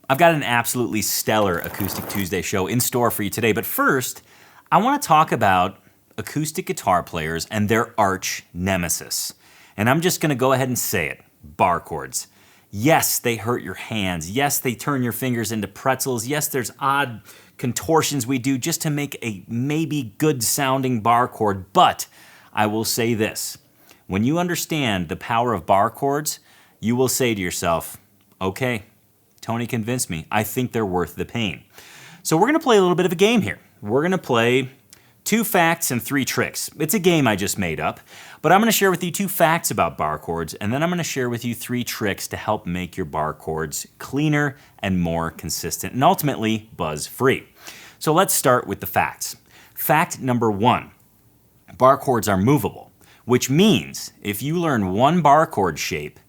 I've got an absolutely stellar Acoustic Tuesday show in store for you today, but first, I want to talk about acoustic guitar players and their arch-nemesis. And I'm just going to go ahead and say it, bar chords. Yes, they hurt your hands. Yes, they turn your fingers into pretzels. Yes, there's odd contortions we do just to make a maybe good-sounding bar chord, but I will say this. When you understand the power of bar chords, you will say to yourself, okay, Tony convinced me. I think they're worth the pain. So we're going to play a little bit of a game here. We're going to play 2 facts and 3 tricks. It's a game I just made up, but I'm going to share with you 2 facts about bar chords, and then I'm going to share with you 3 tricks to help make your bar chords cleaner and more consistent, and ultimately buzz-free. So let's start with the facts. Fact number 1, bar chords are movable, which means if you learn 1 bar chord shape,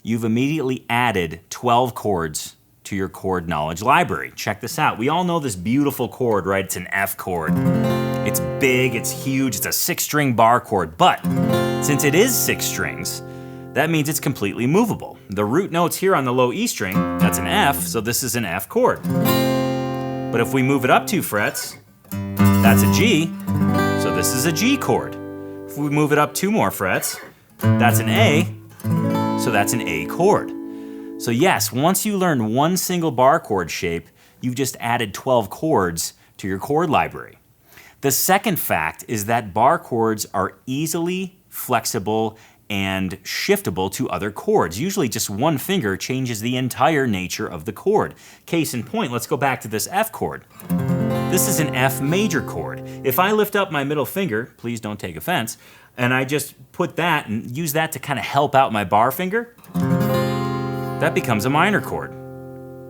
you've immediately added 12 chords to your chord knowledge library. Check this out. We all know this beautiful chord, right? It's an F chord. It's big, it's huge, it's a 6-string bar chord, but since it is 6 strings, that means it's completely movable. The root notes here on the low E string, that's an F, so this is an F chord. But if we move it up 2 frets, that's a G, so this is a G chord. If we move it up 2 more frets, that's an A, so that's an A chord. So yes, once you learn 1 single bar chord shape, you've just added 12 chords to your chord library. The second fact is that bar chords are easily flexible and shiftable to other chords. Usually just 1 finger changes the entire nature of the chord. Case in point, let's go back to this F chord. This is an F major chord. If I lift up my middle finger, please don't take offense, and I just put that and use that to kind of help out my bar finger, that becomes a minor chord.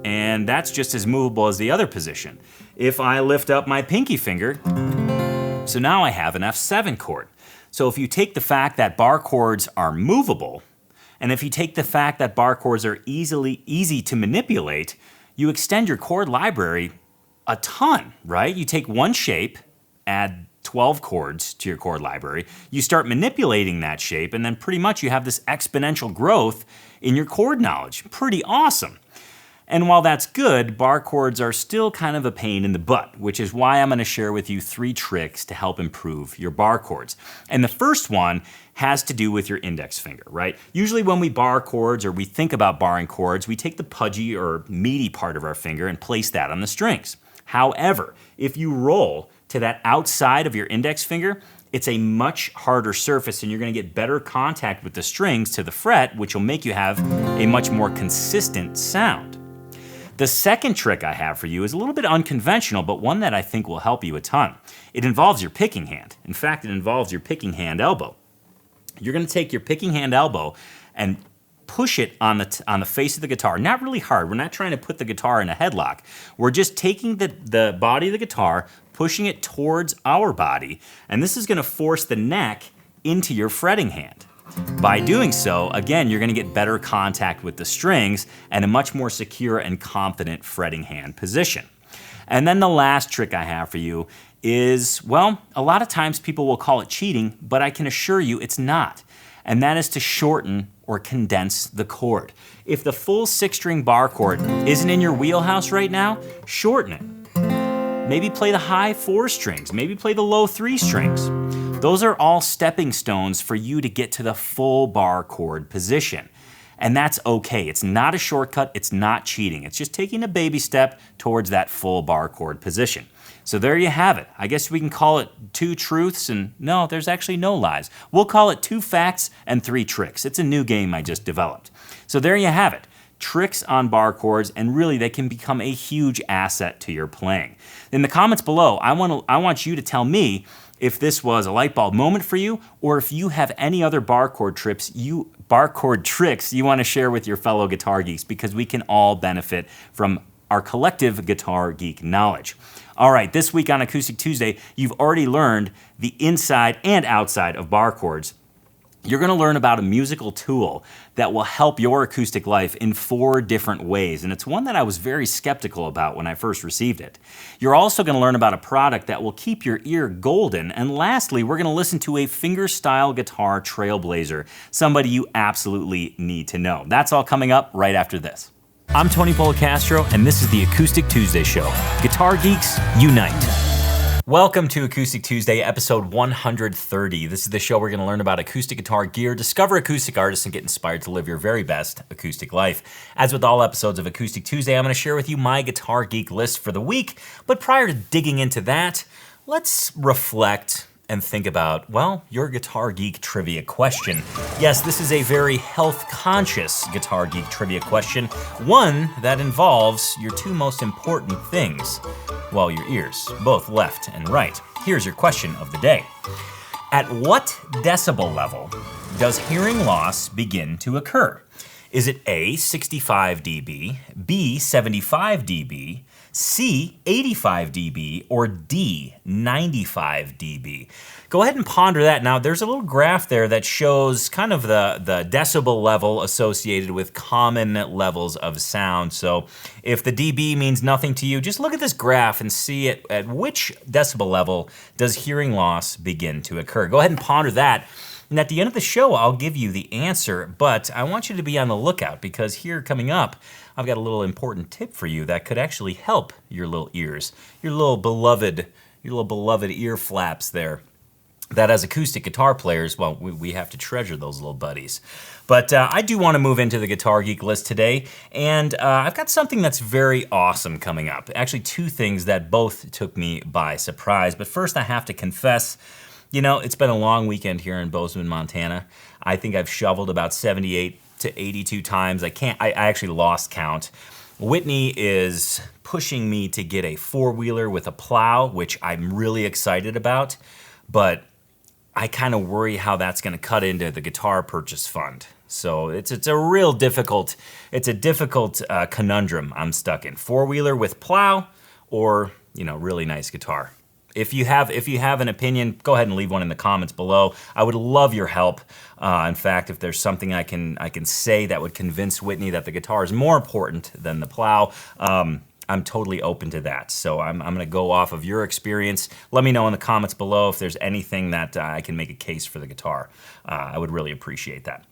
And that's just as movable as the other position. If I lift up my pinky finger, so now I have an F7 chord. So if you take the fact that bar chords are movable, and if you take the fact that bar chords are easy to manipulate, you extend your chord library a ton, right? You take 1 shape, add 12 chords to your chord library, you start manipulating that shape, and then pretty much you have this exponential growth in your chord knowledge. Pretty awesome. And while that's good, bar chords are still kind of a pain in the butt, which is why I'm going to share with you 3 tricks to help improve your bar chords. And the first one has to do with your index finger, right? Usually when we bar chords or we think about barring chords, we take the pudgy or meaty part of our finger and place that on the strings. However, if you roll to that outside of your index finger, it's a much harder surface and you're going to get better contact with the strings to the fret, which will make you have a much more consistent sound. The second trick I have for you is a little bit unconventional, but one that I think will help you a ton. It involves your picking hand. In fact, it involves your picking hand elbow. You're going to take your picking hand elbow and push it on the face of the guitar. Not really hard. We're not trying to put the guitar in a headlock. We're just taking the body of the guitar, pushing it towards our body, and this is going to force the neck into your fretting hand. By doing so, again, you're going to get better contact with the strings and a much more secure and confident fretting hand position. And then the last trick I have for you is, well, a lot of times people will call it cheating, but I can assure you it's not. And that is to shorten or condense the chord. If the full 6-string bar chord isn't in your wheelhouse right now, shorten it. Maybe play the high 4 strings, maybe play the low 3 strings. Those are all stepping stones for you to get to the full bar chord position. And that's okay. It's not a shortcut, it's not cheating. It's just taking a baby step towards that full bar chord position. So there you have it. I guess we can call it 2 truths, and no, there's actually no lies. We'll call it 2 facts and 3 tricks. It's a new game I just developed. So there you have it. Tricks on bar chords, and really they can become a huge asset to your playing. In the comments below, I want you to tell me if this was a light bulb moment for you, or if you have any other bar chord tricks you want to share with your fellow guitar geeks, because we can all benefit from our collective guitar geek knowledge. All right, this week on Acoustic Tuesday, you've already learned the inside and outside of bar chords. You're going to learn about a musical tool that will help your acoustic life in 4 different ways, and it's one that I was very skeptical about when I first received it. You're also going to learn about a product that will keep your ear golden, and lastly, we're going to listen to a fingerstyle guitar trailblazer, somebody you absolutely need to know. That's all coming up right after this. I'm Tony Policastro, and this is the Acoustic Tuesday Show. Guitar geeks, unite. Welcome to Acoustic Tuesday, episode 130. This is the show where we're going to learn about acoustic guitar gear, discover acoustic artists, and get inspired to live your very best acoustic life. As with all episodes of Acoustic Tuesday, I'm going to share with you my guitar geek list for the week. But prior to digging into that, let's reflect and think about, well, your guitar geek trivia question. Yes, this is a very health-conscious guitar geek trivia question, one that involves your two most important things. Well, your ears, both left and right. Here's your question of the day. At what decibel level does hearing loss begin to occur? Is it A, 65 dB, B, 75 dB, C, 85 dB, or D, 95 dB? Go ahead and ponder that. Now, there's a little graph there that shows kind of the decibel level associated with common levels of sound. So if the dB means nothing to you, just look at this graph and see at which decibel level does hearing loss begin to occur. Go ahead and ponder that. And at the end of the show, I'll give you the answer, but I want you to be on the lookout because here coming up, I've got a little important tip for you that could actually help your little ears, your little beloved ear flaps there. That as acoustic guitar players, well, we have to treasure those little buddies. But I do want to move into the Guitar Geek list today, and I've got something that's very awesome coming up. Actually, two things that both took me by surprise. But first, I have to confess, you know, it's been a long weekend here in Bozeman, Montana. I think I've shoveled about 78 to 82 times. I actually lost count. Whitney is pushing me to get a four-wheeler with a plow, which I'm really excited about, but I kind of worry how that's going to cut into the guitar purchase fund. So it's a real difficult, conundrum I'm stuck in. Four-wheeler with plow or, you know, really nice guitar. If you have an opinion, go ahead and leave one in the comments below. I would love your help. In fact, if there's something I can say that would convince Whitney that the guitar is more important than the plow, I'm totally open to that. So I'm going to go off of your experience. Let me know in the comments below if there's anything that I can make a case for the guitar. I would really appreciate that.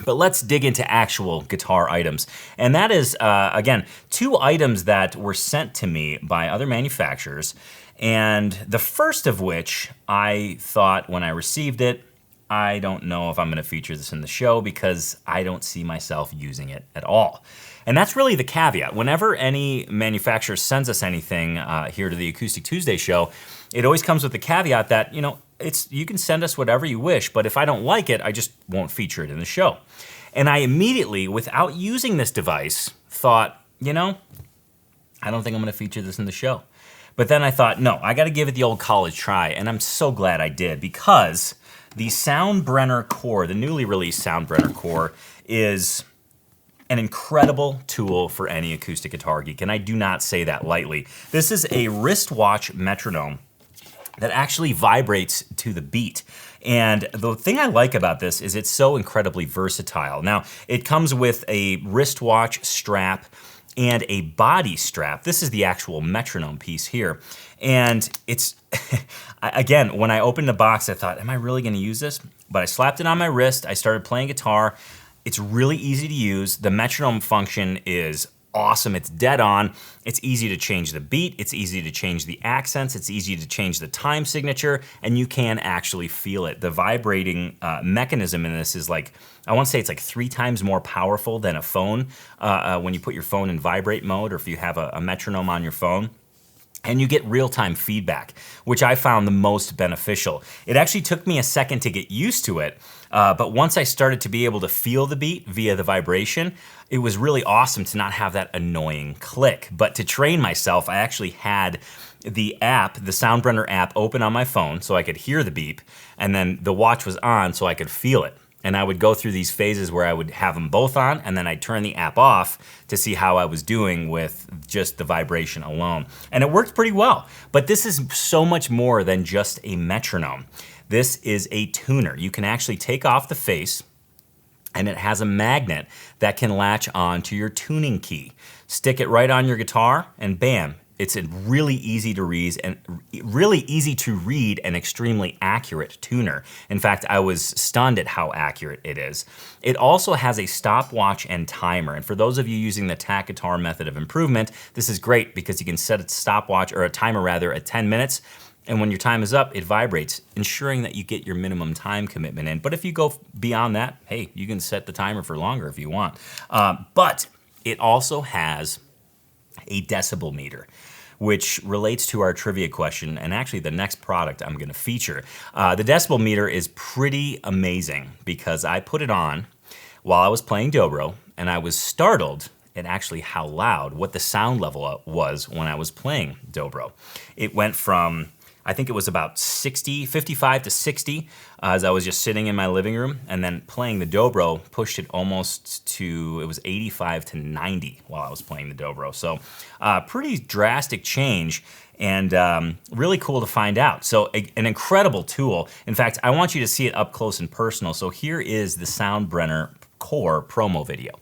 But let's dig into actual guitar items. And that is, again, two items that were sent to me by other manufacturers. And the first of which I thought when I received it, I don't know if I'm going to feature this in the show because I don't see myself using it at all. And that's really the caveat. Whenever any manufacturer sends us anything here to the Acoustic Tuesday show, it always comes with the caveat that, you know, you can send us whatever you wish, but if I don't like it, I just won't feature it in the show. And I immediately, without using this device, thought, you know, I don't think I'm going to feature this in the show. But then I thought, no, I got to give it the old college try, and I'm so glad I did because the Soundbrenner Core, the newly released Soundbrenner Core, is an incredible tool for any acoustic guitar geek, and I do not say that lightly. This is a wristwatch metronome that actually vibrates to the beat. And the thing I like about this is it's so incredibly versatile. Now, it comes with a wristwatch strap and a body strap. This is the actual metronome piece here. And it's, again, when I opened the box, I thought, am I really gonna use this? But I slapped it on my wrist, I started playing guitar. It's really easy to use. The metronome function is awesome, it's dead on. It's easy to change the beat, it's easy to change the accents, it's easy to change the time signature, and you can actually feel it. The vibrating mechanism in this is like, I want to say it's like 3 times more powerful than a phone when you put your phone in vibrate mode or if you have a metronome on your phone. And you get real-time feedback, which I found the most beneficial. It actually took me a second to get used to it, but once I started to be able to feel the beat via the vibration, it was really awesome to not have that annoying click. But to train myself, I actually had the app, the Soundbrenner app, open on my phone so I could hear the beep, and then the watch was on so I could feel it. And I would go through these phases where I would have them both on, and then I'd turn the app off to see how I was doing with just the vibration alone. And it worked pretty well. But this is so much more than just a metronome. This is a tuner. You can actually take off the face, and it has a magnet that can latch on to your tuning key. Stick it right on your guitar, and bam, It's a really easy to read and extremely accurate tuner. In fact, I was stunned at how accurate it is. It also has a stopwatch and timer. And for those of you using the tack guitar method of improvement, this is great because you can set a stopwatch, or a timer rather, at 10 minutes. And when your time is up, it vibrates, ensuring that you get your minimum time commitment in. But if you go beyond that, hey, you can set the timer for longer if you want. But it also has a decibel meter, which relates to our trivia question and actually the next product I'm going to feature. The decibel meter is pretty amazing because I put it on while I was playing dobro, and I was startled at actually how loud, what the sound level was when I was playing dobro. It went from, I think it was about 55 to 60 as I was just sitting in my living room, and then playing the dobro pushed it almost to, it was 85 to 90 while I was playing the dobro. So pretty drastic change, and really cool to find out. So an incredible tool. In fact, I want you to see it up close and personal. So here is the Soundbrenner Core promo video.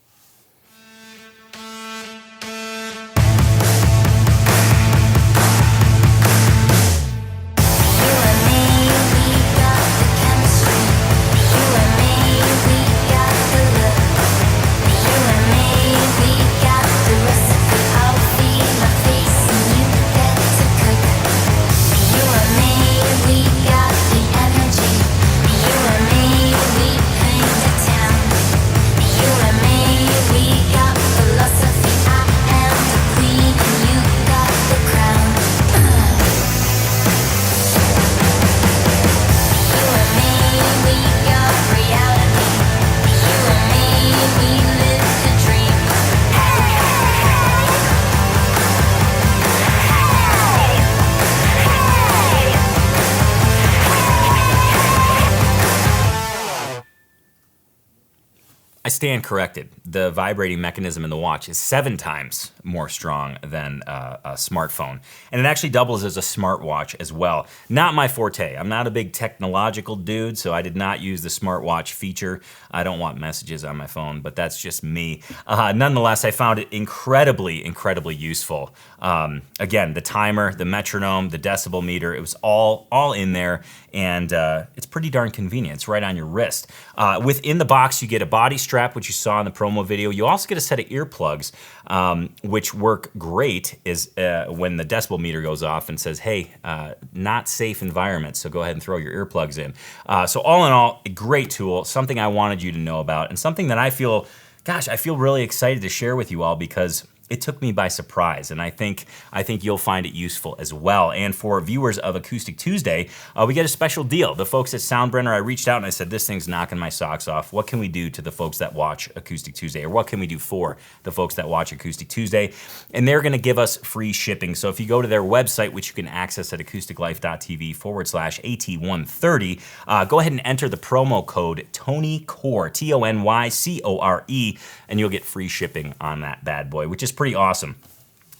I stand corrected. The vibrating mechanism in the watch is 7 times more strong than a smartphone. And it actually doubles as a smartwatch as well. Not my forte. I'm not a big technological dude, so I did not use the smartwatch feature. I don't want messages on my phone, but that's just me. Nonetheless, I found it incredibly, incredibly useful. Again, the timer, the metronome, the decibel meter, it was all in there, and it's pretty darn convenient. It's right on your wrist. Within the box, you get a body strap, which you saw in the promo video. You also get a set of earplugs, which work great when the decibel meter goes off and says, hey, not safe environment, so go ahead and throw your earplugs in. So all in all, a great tool, something I wanted you to know about, and something that I feel really excited to share with you all because it took me by surprise, and I think you'll find it useful as well. And for viewers of Acoustic Tuesday, we get a special deal. The folks at Soundbrenner, I reached out and I said, this thing's knocking my socks off. What can we do to the folks that watch Acoustic Tuesday, or what can we do for the folks that watch Acoustic Tuesday? And they're gonna give us free shipping. So if you go to their website, which you can access at acousticlife.tv/AT130, go ahead and enter the promo code TONYCORE, TONYCORE, and you'll get free shipping on that bad boy, which is pretty awesome.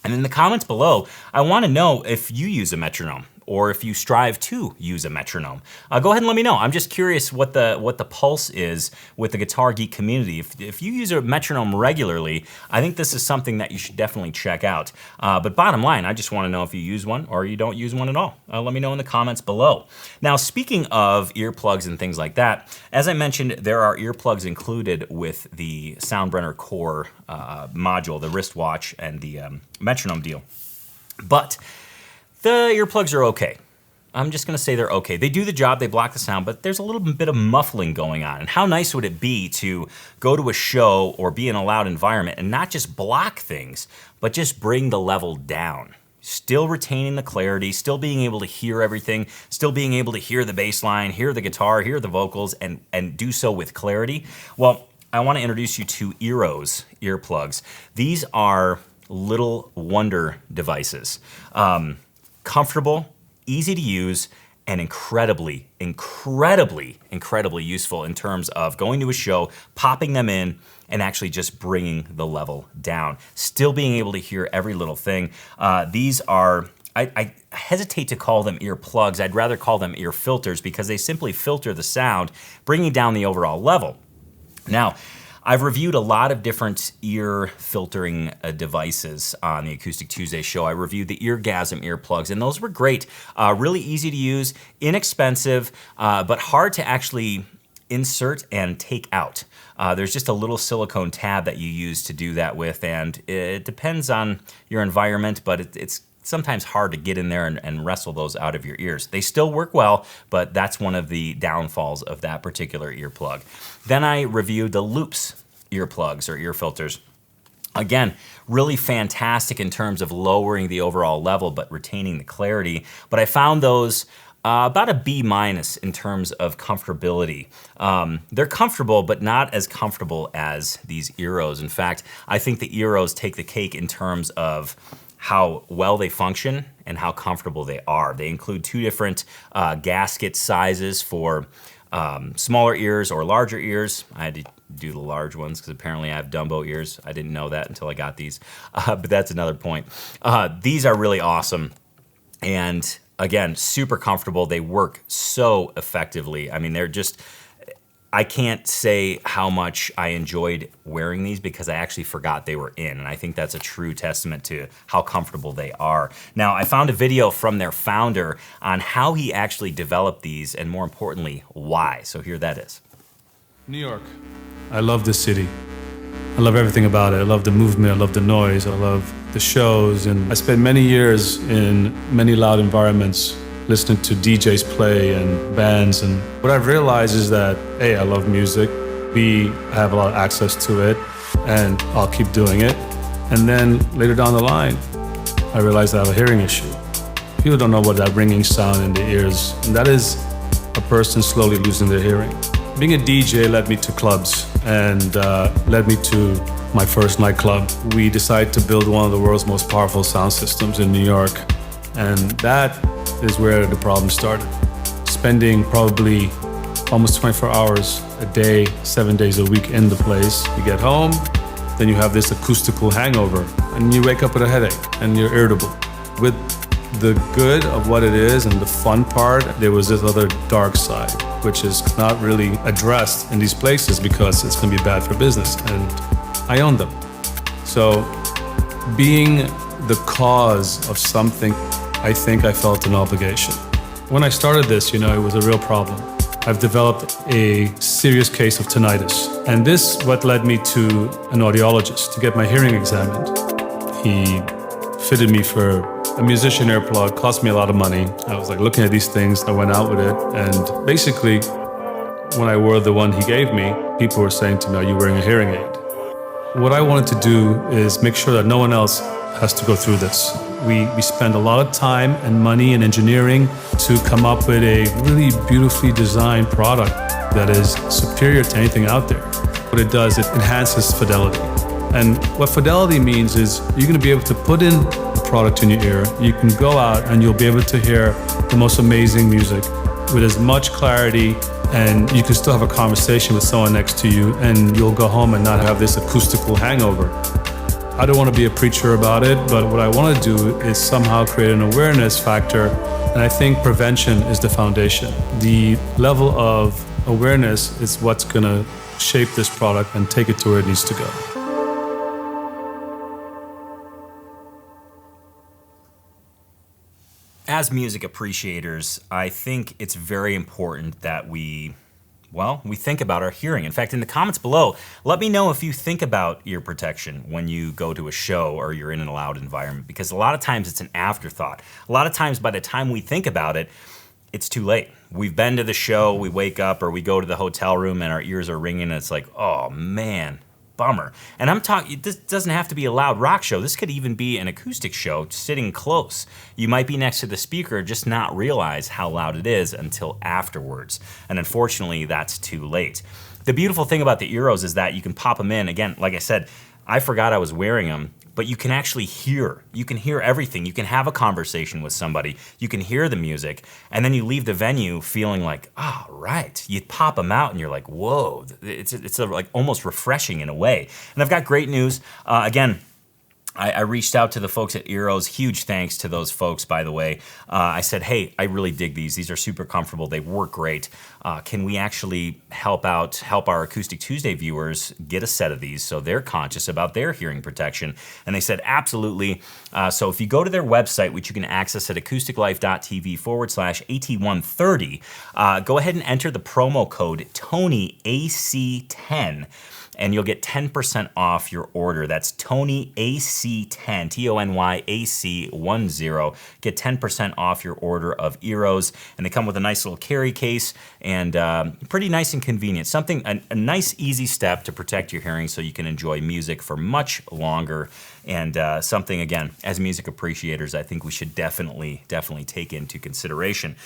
And in the comments below, I want to know if you use a metronome or if you strive to use a metronome. Go ahead and let me know. I'm just curious what the pulse is with the Guitar Geek community. If you use a metronome regularly, I think this is something that you should definitely check out. But bottom line, I just want to know if you use one or you don't use one at all. Let me know in the comments below. Now, speaking of earplugs and things like that, as I mentioned, there are earplugs included with the Soundbrenner Core module, the wristwatch and the metronome deal. But the earplugs are okay. I'm just gonna say they're okay. They do the job, they block the sound, but there's a little bit of muffling going on. And how nice would it be to go to a show or be in a loud environment and not just block things, but just bring the level down. Still retaining the clarity, still being able to hear everything, still being able to hear the bass line, hear the guitar, hear the vocals, and do so with clarity. Well, I wanna introduce you to Eeros earplugs. These are little wonder devices. Comfortable, easy to use, and incredibly, incredibly, incredibly useful in terms of going to a show, popping them in, and actually just bringing the level down. Still being able to hear every little thing. These are, I hesitate to call them earplugs. I'd rather call them ear filters because they simply filter the sound, bringing down the overall level. Now, I've reviewed a lot of different ear filtering devices on the Acoustic Tuesday show. I reviewed the Eargasm earplugs, and those were great. Really easy to use, inexpensive, but hard to actually insert and take out. There's just a little silicone tab that you use to do that with, and it depends on your environment, but it's sometimes hard to get in there and wrestle those out of your ears. They still work well, but that's one of the downfalls of that particular earplug. Then I reviewed the Loops earplugs or ear filters. Again, really fantastic in terms of lowering the overall level, but retaining the clarity. But I found those about a B- in terms of comfortability. They're comfortable, but not as comfortable as these Eros. In fact, I think the Eros take the cake in terms of how well they function and how comfortable they are. They include two different gasket sizes for smaller ears or larger ears. I had to do the large ones because apparently I have Dumbo ears. I didn't know that until I got these, but that's another point. These are really awesome, and again, super comfortable. They work so effectively. I mean, they're just, I can't say how much I enjoyed wearing these because I actually forgot they were in, and I think that's a true testament to how comfortable they are. Now, I found a video from their founder on how he actually developed these, and more importantly, why. So here that is. New York. I love this city. I love everything about it. I love the movement, I love the noise, I love the shows, and I spent many years in many loud environments listening to DJs play and bands, and what I've realized is that A, I love music, B, I have a lot of access to it, and I'll keep doing it. And then later down the line, I realized I have a hearing issue. People don't know what that ringing sound in the ears, and that is a person slowly losing their hearing. Being a DJ led me to clubs and led me to my first nightclub. We decided to build one of the world's most powerful sound systems in New York, and that is where the problem started. Spending probably almost 24 hours a day, 7 days a week in the place. You get home, then you have this acoustical hangover, and you wake up with a headache, and you're irritable. With the good of what it is and the fun part, there was this other dark side, which is not really addressed in these places because it's gonna be bad for business, and I own them. So being the cause of something, I think I felt an obligation. When I started this, it was a real problem. I've developed a serious case of tinnitus, and this what led me to an audiologist to get my hearing examined. He fitted me for a musician earplug, cost me a lot of money. I was like looking at these things, I went out with it, and basically when I wore the one he gave me, people were saying to me, "Are you wearing a hearing aid?" What I wanted to do is make sure that no one else has to go through this. We spend a lot of time and money and engineering to come up with a really beautifully designed product that is superior to anything out there. What it does, it enhances fidelity. And what fidelity means is you're going to be able to put in a product in your ear. You can go out and you'll be able to hear the most amazing music with as much clarity, and you can still have a conversation with someone next to you, and you'll go home and not have this acoustical hangover. I don't want to be a preacher about it, but what I want to do is somehow create an awareness factor, and I think prevention is the foundation. The level of awareness is what's going to shape this product and take it to where it needs to go. As music appreciators, I think it's very important that we think about our hearing. In fact, in the comments below, let me know if you think about ear protection when you go to a show or you're in a loud environment, because a lot of times it's an afterthought. A lot of times by the time we think about it, it's too late. We've been to the show, we wake up, or we go to the hotel room and our ears are ringing, and it's like, oh man, bummer. And I'm talking, this doesn't have to be a loud rock show. This could even be an acoustic show sitting close. You might be next to the speaker, just not realize how loud it is until afterwards. And unfortunately, that's too late. The beautiful thing about the Eros is that you can pop them in. Again, like I said, I forgot I was wearing them, but you can actually hear. You can hear everything. You can have a conversation with somebody. You can hear the music, and then you leave the venue feeling like, oh, right. You pop them out, and you're like, whoa. It's like almost refreshing in a way. And I've got great news. Again, I reached out to the folks at Eros. Huge thanks to those folks, by the way. I said, hey, I really dig these. These are super comfortable. They work great. Can we actually help our Acoustic Tuesday viewers get a set of these so they're conscious about their hearing protection? And they said, absolutely. So if you go to their website, which you can access at acousticlife.tv/AT130, go ahead and enter the promo code TonyAC10. And you'll get 10% off your order. That's Tony AC10, TonyAC10. Get 10% off your order of Eros, and they come with a nice little carry case and pretty nice and convenient. A nice, easy step to protect your hearing so you can enjoy music for much longer. And something, again, as music appreciators, I think we should definitely take into consideration.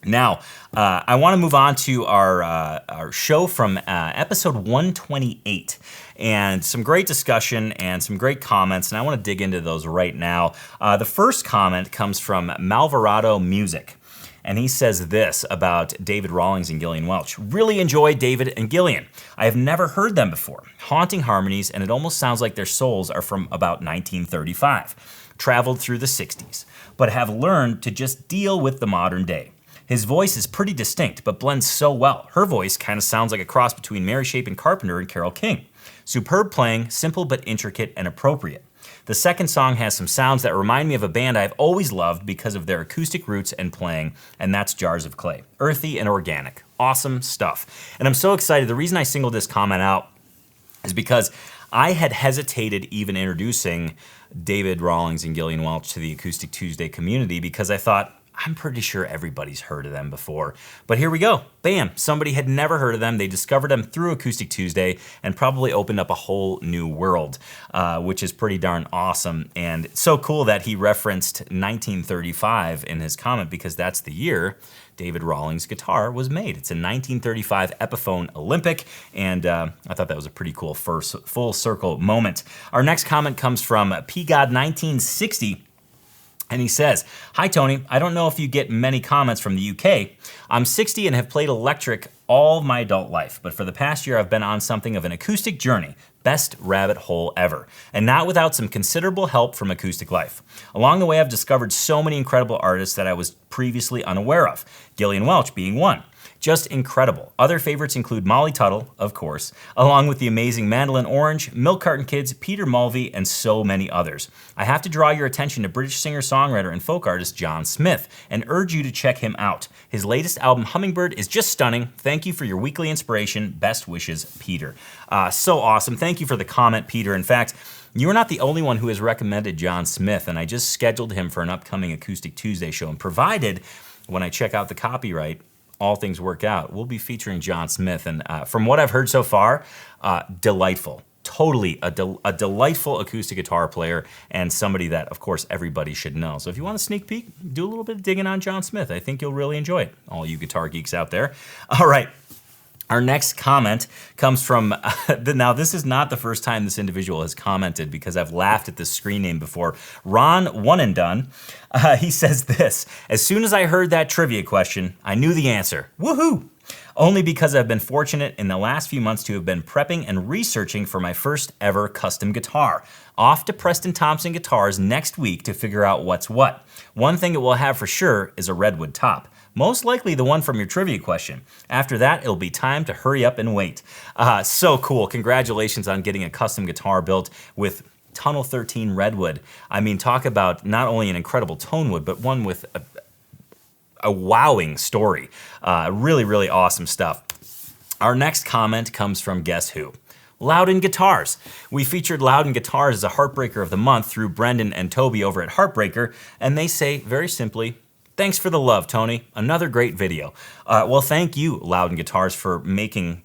Now, I want to move on to our show from episode 128, and some great discussion and some great comments, and I want to dig into those right now. The first comment comes from Malvarado Music, and he says this about David Rawlings and Gillian Welch. Really enjoy David and Gillian. I have never heard them before. Haunting harmonies, and it almost sounds like their souls are from about 1935, traveled through the 60s, but have learned to just deal with the modern day. His voice is pretty distinct, but blends so well. Her voice kind of sounds like a cross between Mary Chapin Carpenter and Carole King. Superb playing, simple but intricate and appropriate. The second song has some sounds that remind me of a band I've always loved because of their acoustic roots and playing, and that's Jars of Clay. Earthy and organic. Awesome stuff. And I'm so excited. The reason I singled this comment out is because I had hesitated even introducing David Rawlings and Gillian Welch to the Acoustic Tuesday community because I thought, I'm pretty sure everybody's heard of them before. But here we go. Bam. Somebody had never heard of them. They discovered them through Acoustic Tuesday and probably opened up a whole new world, which is pretty darn awesome. And it's so cool that he referenced 1935 in his comment because that's the year David Rawlings' guitar was made. It's a 1935 Epiphone Olympic, and I thought that was a pretty cool first full circle moment. Our next comment comes from PGod1960. And he says, hi, Tony. I don't know if you get many comments from the UK. I'm 60 and have played electric all my adult life, but for the past year, I've been on something of an acoustic journey. Best rabbit hole ever. And not without some considerable help from Acoustic Life. Along the way, I've discovered so many incredible artists that I was previously unaware of, Gillian Welch being one. Just incredible. Other favorites include Molly Tuttle, of course, along with the amazing Mandolin Orange, Milk Carton Kids, Peter Mulvey, and so many others. I have to draw your attention to British singer-songwriter and folk artist John Smith and urge you to check him out. His latest album, Hummingbird, is just stunning. Thank you for your weekly inspiration. Best wishes, Peter. So awesome. Thank you for the comment, Peter. In fact, you're not the only one who has recommended John Smith, and I just scheduled him for an upcoming Acoustic Tuesday show, and provided, when I check out the copyright, all things work out, we'll be featuring John Smith. And from what I've heard so far, delightful. Totally a delightful acoustic guitar player and somebody that, of course, everybody should know. So if you want a sneak peek, do a little bit of digging on John Smith. I think you'll really enjoy it, all you guitar geeks out there. All right. Our next comment comes from, now this is not the first time this individual has commented because I've laughed at this screen name before, Ron One and Done. He says this, as soon as I heard that trivia question, I knew the answer. Woohoo! Only because I've been fortunate in the last few months to have been prepping and researching for my first ever custom guitar. Off to Preston Thompson Guitars next week to figure out what's what. One thing it will have for sure is a redwood top. Most likely the one from your trivia question. After that, it'll be time to hurry up and wait. So cool. Congratulations on getting a custom guitar built with Tunnel 13 Redwood. I mean, talk about not only an incredible tone wood, but one with a wowing story. Really, really awesome stuff. Our next comment comes from Guess Who? Loudon Guitars. We featured Loudon Guitars as a Heartbreaker of the Month through Brendan and Toby over at Heartbreaker, and they say, very simply, thanks for the love, Tony. Another great video. Well, thank you, Loudon Guitars, for making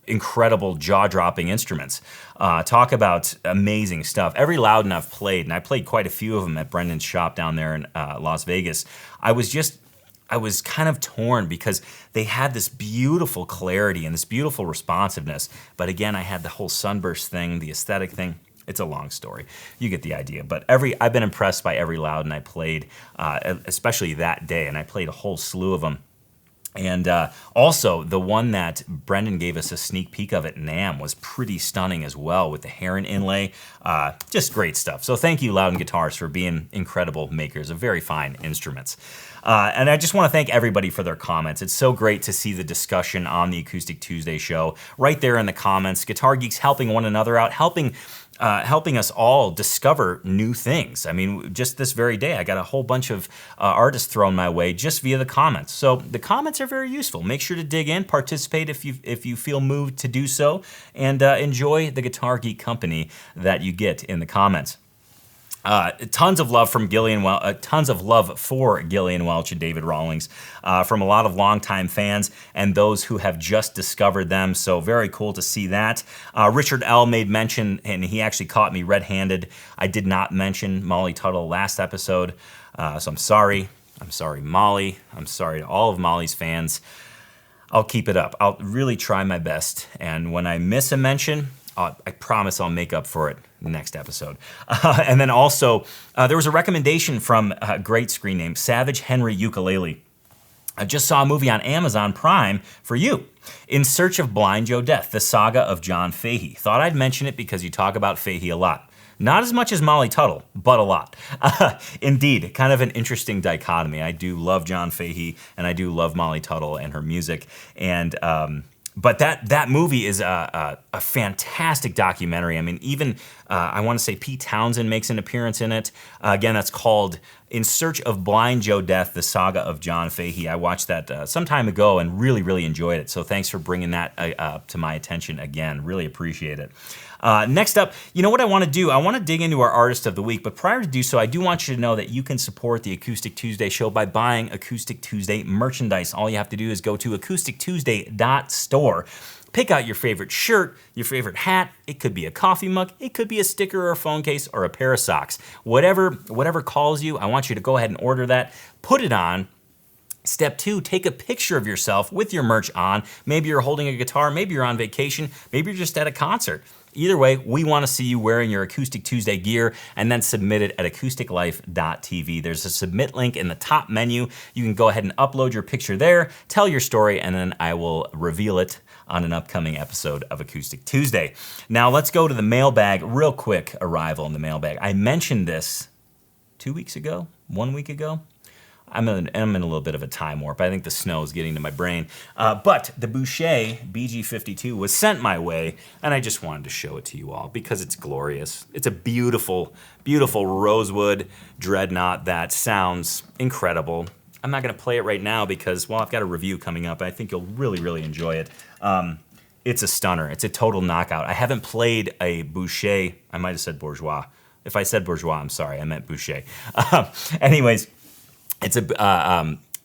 incredible jaw-dropping instruments. Talk about amazing stuff. Every Loudon I've played, and I played quite a few of them at Brendan's shop down there in Las Vegas, I was kind of torn because they had this beautiful clarity and this beautiful responsiveness. But again, I had the whole sunburst thing, the aesthetic thing. It's a long story. You get the idea. But I've been impressed by every Loudon I played, especially that day, and I played a whole slew of them. And also, the one that Brendan gave us a sneak peek of at NAMM was pretty stunning as well, with the heron inlay. Just great stuff. So thank you, Loudon Guitars, for being incredible makers of very fine instruments. And I just want to thank everybody for their comments. It's so great to see the discussion on the Acoustic Tuesday show right there in the comments. Guitar geeks helping one another out, helping us all discover new things. I mean, just this very day, I got a whole bunch of artists thrown my way just via the comments. So the comments are very useful. Make sure to dig in, participate if you feel moved to do so, and enjoy the Guitar Geek company that you get in the comments. Tons of love from tons of love for Gillian Welch and David Rawlings from a lot of longtime fans and those who have just discovered them. So very cool to see that. Richard L. made mention, and he actually caught me red-handed. I did not mention Molly Tuttle last episode, so I'm sorry. I'm sorry, Molly. I'm sorry to all of Molly's fans. I'll keep it up. I'll really try my best, and when I miss a mention, I promise I'll make up for it next episode. And then also, there was a recommendation from a great screen name, Savage Henry Ukulele. I just saw a movie on Amazon Prime for you, In Search of Blind Joe Death, the saga of John Fahey. Thought I'd mention it because you talk about Fahey a lot. Not as much as Molly Tuttle, but a lot. Indeed, kind of an interesting dichotomy. I do love John Fahey, and I do love Molly Tuttle and her music. And but that movie is a fantastic documentary. I mean, even I want to say Pete Townsend makes an appearance in it. Again, that's called In Search of Blind Joe Death, the saga of John Fahey. I watched that some time ago and really, really enjoyed it. So thanks for bringing that up to my attention again. Really appreciate it. Next up, you know what I want to do? I want to dig into our Artist of the Week, but prior to do so, I do want you to know that you can support the Acoustic Tuesday show by buying Acoustic Tuesday merchandise. All you have to do is go to acoustictuesday.store. Pick out your favorite shirt, your favorite hat. It could be a coffee mug, it could be a sticker or a phone case or a pair of socks. Whatever calls you, I want you to go ahead and order that, put it on. Step 2, take a picture of yourself with your merch on. Maybe you're holding a guitar, maybe you're on vacation, maybe you're just at a concert. Either way, we want to see you wearing your Acoustic Tuesday gear, and then submit it at acousticlife.tv. There's a submit link in the top menu. You can go ahead and upload your picture there, tell your story, and then I will reveal it on an upcoming episode of Acoustic Tuesday. Now let's go to the mailbag real quick. Arrival in the mailbag. I mentioned this 2 weeks ago, 1 week ago. I'm in a little bit of a time warp. I think the snow is getting to my brain. But the Boucher BG52 was sent my way, and I just wanted to show it to you all because it's glorious. It's a beautiful, beautiful rosewood dreadnought that sounds incredible. I'm not going to play it right now because, well, I've got a review coming up. I think you'll really, really enjoy it. It's a stunner. It's a total knockout. I haven't played a Boucher. I might have said bourgeois. If I said bourgeois, I'm sorry. I meant Boucher. Anyways, it's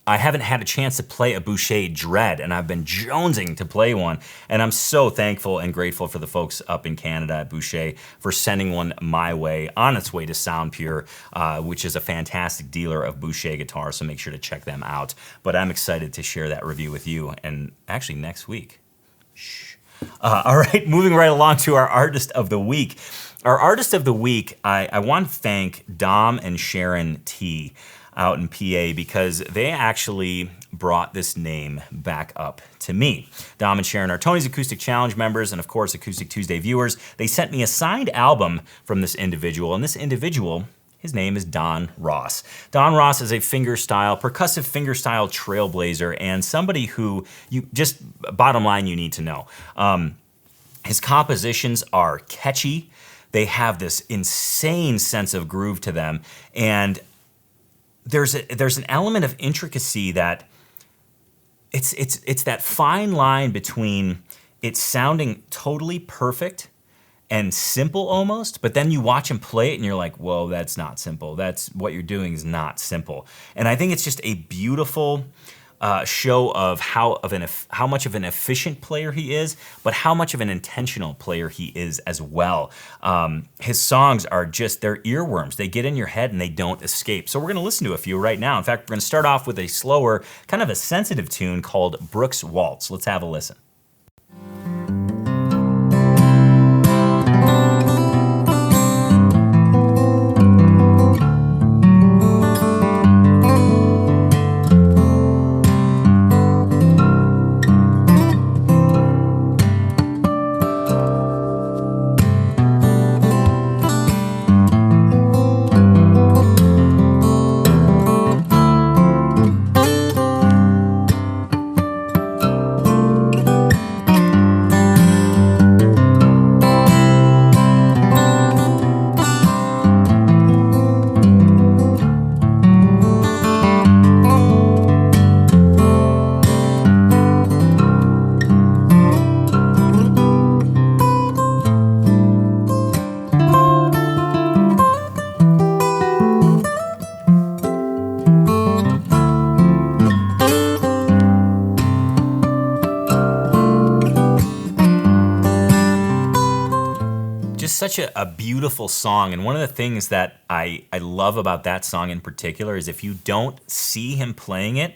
I haven't had a chance to play a Boucher Dread, and I've been jonesing to play one, and I'm so thankful and grateful for the folks up in Canada at Boucher for sending one my way on its way to Sound Pure, which is a fantastic dealer of Boucher guitars, so make sure to check them out. But I'm excited to share that review with you, and actually next week. Shh. All right, moving right along to our Artist of the Week. Our Artist of the Week, I want to thank Dom and Sharon T. out in PA because they actually brought this name back up to me. Dom and Sharon are Tony's Acoustic Challenge members and, of course, Acoustic Tuesday viewers. They sent me a signed album from this individual, and this individual, his name is Don Ross. Don Ross is a percussive fingerstyle trailblazer and somebody who bottom line, you need to know. His compositions are catchy. They have this insane sense of groove to them, and there's an element of intricacy that it's that fine line between it sounding totally perfect and simple almost, but then you watch him play it and you're like, whoa, that's not simple. That's what you're doing is not simple. And I think it's just a beautiful show of how much of an efficient player he is, but how much of an intentional player he is as well. His songs are just, they're earworms. They get in your head and they don't escape. So we're going to listen to a few right now. In fact, we're going to start off with a slower, kind of a sensitive tune called Brooks Waltz. Let's have a listen. such a beautiful song, and one of the things that I love about that song in particular is if you don't see him playing it,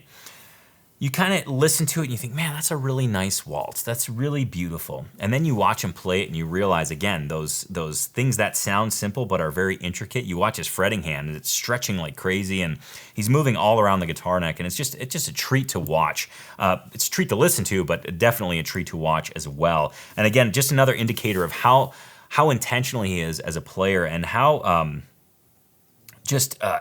you kind of listen to it and you think, man, that's a really nice waltz. That's really beautiful. And then you watch him play it and you realize, again, those things that sound simple but are very intricate. You watch his fretting hand and it's stretching like crazy, and he's moving all around the guitar neck, and it's just a treat to watch. It's a treat to listen to, but definitely a treat to watch as well. And again, just another indicator of how intentional he is as a player, and how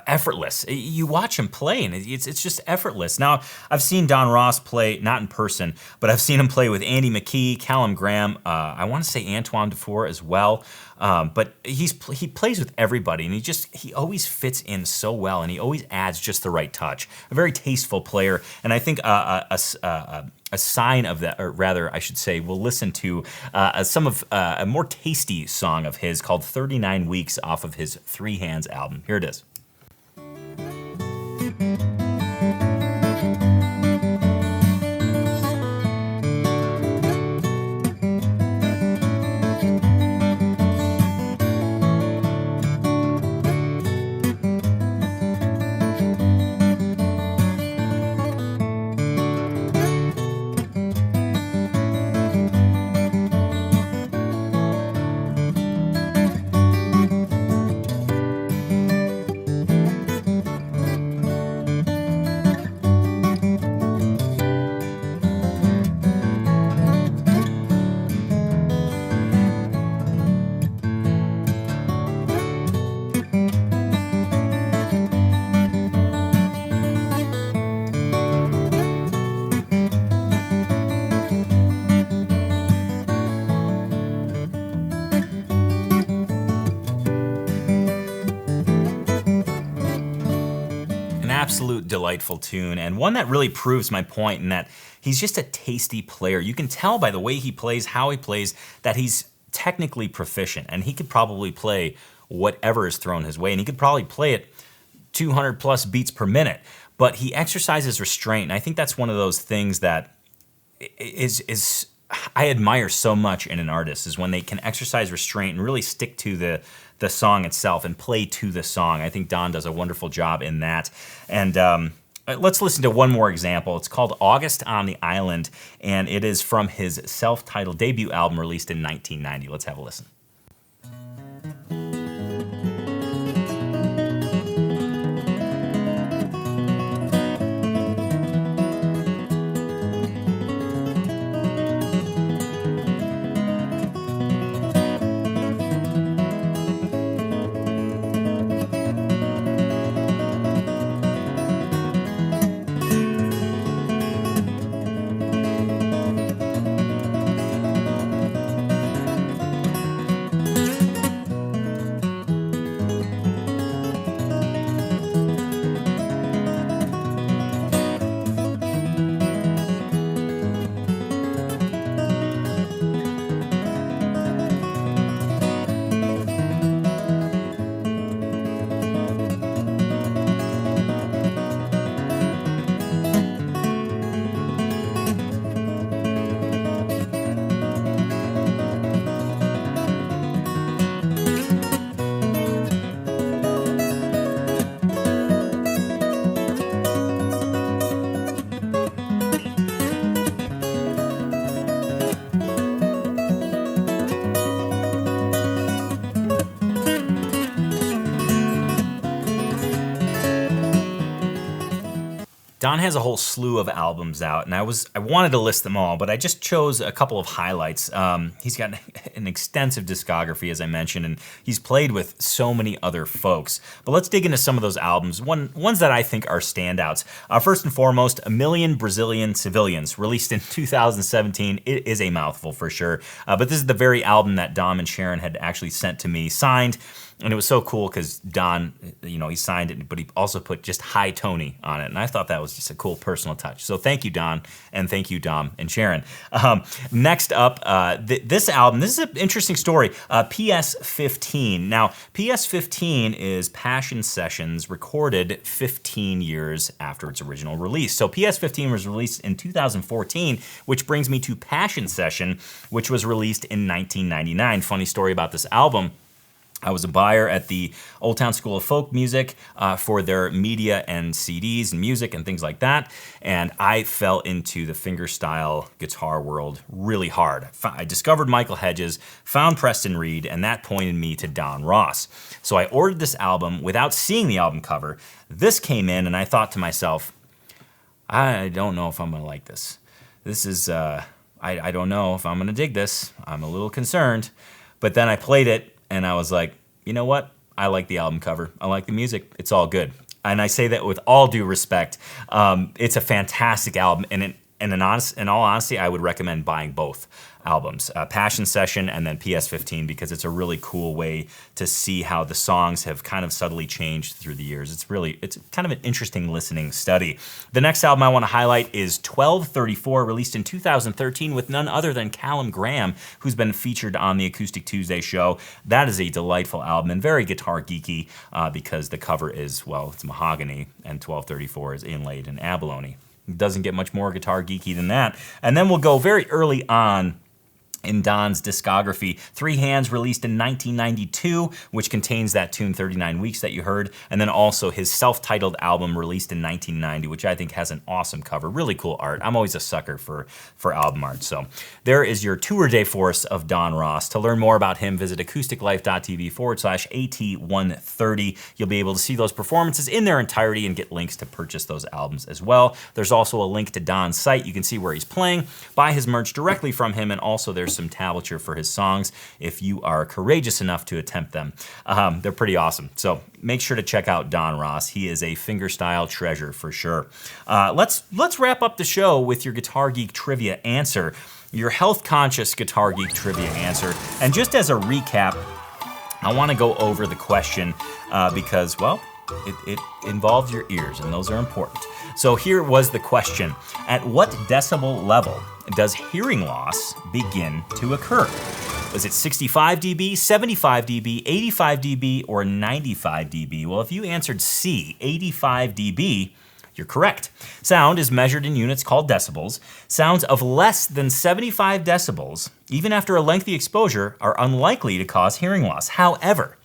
effortless. You watch him play, and it's just effortless. Now, I've seen Don Ross play, not in person, but I've seen him play with Andy McKee, Callum Graham, I want to say Antoine Dufour as well. But he plays with everybody, and he always fits in so well, and he always adds just the right touch. A very tasteful player, and I think a sign of that, or rather, I should say, we'll listen to a more tasty song of his called 39 Weeks off of his Three Hands album. Here it is. Absolute delightful tune, and one that really proves my point in that he's just a tasty player. You can tell by the way he plays, how he plays, that he's technically proficient, and he could probably play whatever is thrown his way, and he could probably play it 200 plus beats per minute, but he exercises restraint, and I think that's one of those things that is I admire so much in an artist, is when they can exercise restraint and really stick to the song itself and play to the song. I think Don does a wonderful job in that. And let's listen to one more example. It's called August on the Island, and it is from his self-titled debut album released in 1990. Let's have a listen. Don has a whole slew of albums out, and I wanted to list them all, but I just chose a couple of highlights. He's got an extensive discography, as I mentioned, and he's played with so many other folks. But let's dig into some of those albums, ones that I think are standouts. First and foremost, A Million Brazilian Civilians, released in 2017. It is a mouthful for sure, but this is the very album that Dom and Sharon had actually sent to me, signed. And it was so cool because Don, he signed it, but he also put just Hi Tony on it. And I thought that was just a cool personal touch. So thank you, Don, and thank you, Dom and Sharon. Next up, this album, this is an interesting story, PS15. Now, PS15 is Passion Sessions recorded 15 years after its original release. So PS15 was released in 2014, which brings me to Passion Session, which was released in 1999. Funny story about this album. I was a buyer at the Old Town School of Folk Music for their media and CDs and music and things like that. And I fell into the fingerstyle guitar world really hard. I discovered Michael Hedges, found Preston Reed, and that pointed me to Don Ross. So I ordered this album without seeing the album cover. This came in and I thought to myself, I don't know if I'm gonna like this. This is, I don't know if I'm gonna dig this. I'm a little concerned. But then I played it, and I was like, you know what? I like the album cover. I like the music. It's all good. And I say that with all due respect. It's a fantastic album, and in all honesty, I would recommend buying both albums, Passion Session and then PS15, because it's a really cool way to see how the songs have kind of subtly changed through the years. It's kind of an interesting listening study. The next album I want to highlight is 1234, released in 2013 with none other than Callum Graham, who's been featured on the Acoustic Tuesday show. That is a delightful album and very guitar geeky because the cover is, well, it's mahogany, and 1234 is inlaid in abalone. It doesn't get much more guitar geeky than that. And then we'll go very early on in Don's discography. Three Hands, released in 1992, which contains that tune 39 Weeks that you heard, and then also his self-titled album released in 1990, which I think has an awesome cover, really cool art. I'm always a sucker for album art. So there is your tour de force of Don Ross. To learn more about him, visit acousticlife.tv/AT130. You'll be able to see those performances in their entirety and get links to purchase those albums as well. There's also a link to Don's site. You can see where he's playing, buy his merch directly from him, and also there's some tablature for his songs if you are courageous enough to attempt them. They're pretty awesome. So make sure to check out Don Ross. He is a fingerstyle treasure for sure. Let's wrap up the show with your Guitar Geek trivia answer, your health-conscious Guitar Geek trivia answer. And just as a recap, I want to go over the question because, well, it involves your ears, and those are important. So here was the question. At what decibel level does hearing loss begin to occur? Was it 65 dB, 75 dB, 85 dB, or 95 dB? Well, if you answered C, 85 dB, you're correct. Sound is measured in units called decibels. Sounds of less than 75 decibels, even after a lengthy exposure, are unlikely to cause hearing loss. However,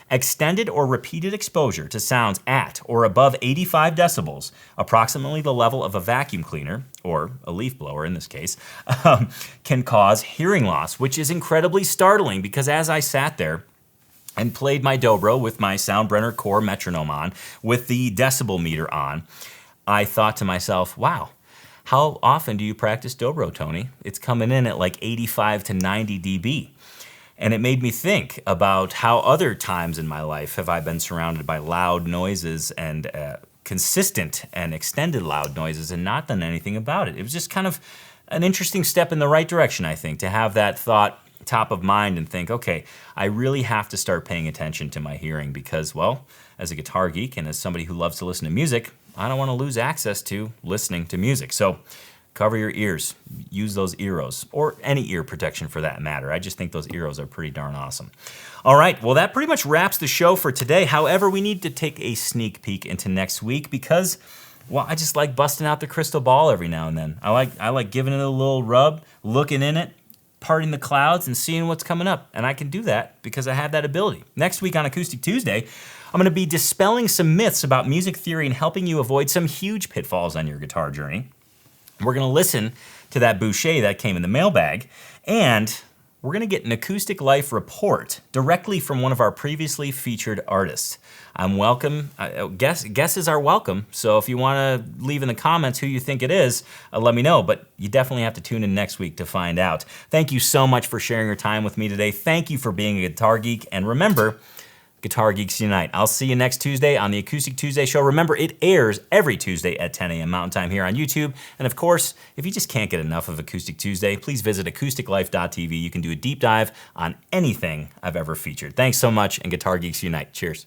extended or repeated exposure to sounds at or above 85 decibels, approximately the level of a vacuum cleaner, or a leaf blower in this case, can cause hearing loss, which is incredibly startling because as I sat there and played my dobro with my Soundbrenner Core metronome on, with the decibel meter on, I thought to myself, wow, how often do you practice dobro, Tony? It's coming in at like 85 to 90 dB. And it made me think about how other times in my life have I been surrounded by loud noises and consistent and extended loud noises and not done anything about it. It was just kind of an interesting step in the right direction, I think, to have that thought top of mind and think, okay, I really have to start paying attention to my hearing because, well, as a guitar geek and as somebody who loves to listen to music, I don't want to lose access to listening to music. So cover your ears, use those earros, or any ear protection for that matter. I just think those earros are pretty darn awesome. All right, well that pretty much wraps the show for today. However, we need to take a sneak peek into next week because, well, I just like busting out the crystal ball every now and then. I like giving it a little rub, looking in it, parting the clouds, and seeing what's coming up. And I can do that because I have that ability. Next week on Acoustic Tuesday, I'm gonna be dispelling some myths about music theory and helping you avoid some huge pitfalls on your guitar journey. We're gonna listen to that Boucher that came in the mailbag, and we're gonna get an Acoustic Life report directly from one of our previously featured artists. I'm welcome, guesses are welcome, so if you wanna leave in the comments who you think it is, let me know, but you definitely have to tune in next week to find out. Thank you so much for sharing your time with me today. Thank you for being a guitar geek, and remember, Guitar Geeks Unite. I'll see you next Tuesday on the Acoustic Tuesday show. Remember, it airs every Tuesday at 10 a.m. Mountain Time here on YouTube. And of course, if you just can't get enough of Acoustic Tuesday, please visit acousticlife.tv. You can do a deep dive on anything I've ever featured. Thanks so much, and Guitar Geeks Unite. Cheers.